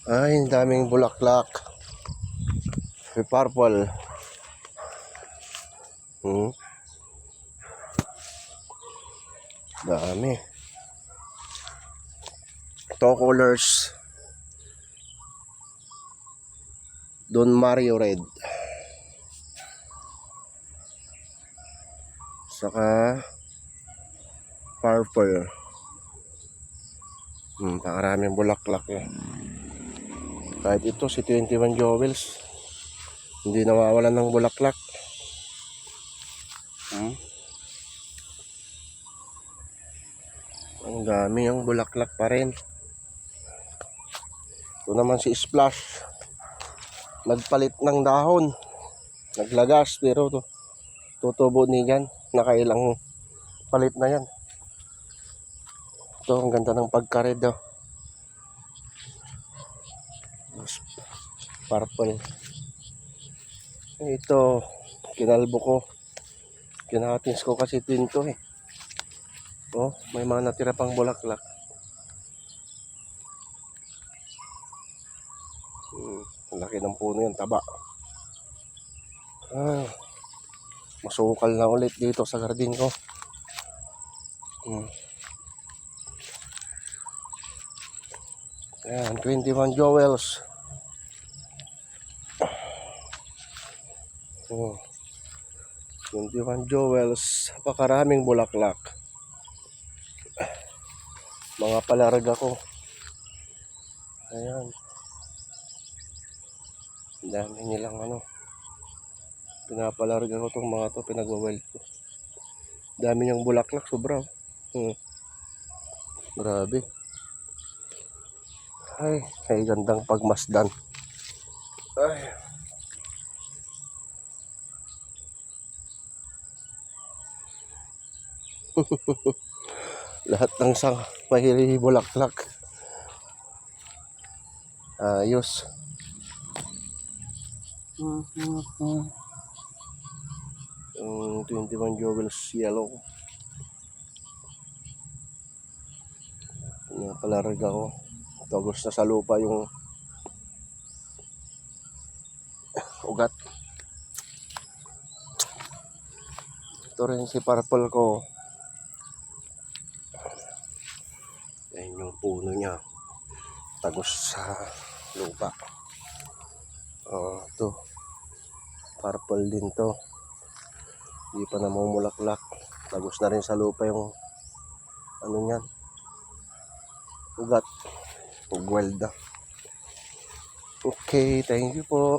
Ay, daming bulaklak. Purple. Dami. Two colors. Don Mario Red. Saka purple. Pakaraming bulaklak eh. Kahit ito si 21 Jewels, hindi nawawalan ng bulaklak. Ang dami ang bulaklak pa rin. Ito naman si Splash. Nagpalit ng dahon. Naglagas pero tutubo niyan. Nakailang palit na yan. Ito ang ganda ng pagka-red oh. Purple. Ito kinalbo ko. Kinatins ko kasi tinto eh. Oh, may mga natira pang bulaklak. Laki ng puno yan, taba. Masukal na ulit dito sa garden ko. Ayan, 21 Jewels. 21 Jewels. Napakaraming bulaklak. Mga palarga ko. Ayan. Dami nilang pinapalarga ko itong mga to, pinagwawild ko. Dami niyang bulaklak, sobra. Grabe. Ay gandang pagmasdan. Ay. Lahat ng sang may bulaklak. Ayos. Yung 21 Jewels yellow. Pinapalarga ko. Tagos na sa lupa yung ugat. Ito rin si purple ko. Yan yung puno niya. Tagos sa lupa. Ito. Purple din to. Hindi pa namumulaklak. Tagos na rin sa lupa yung niyan. Ugat. Ugwelda. Okay, thank you po.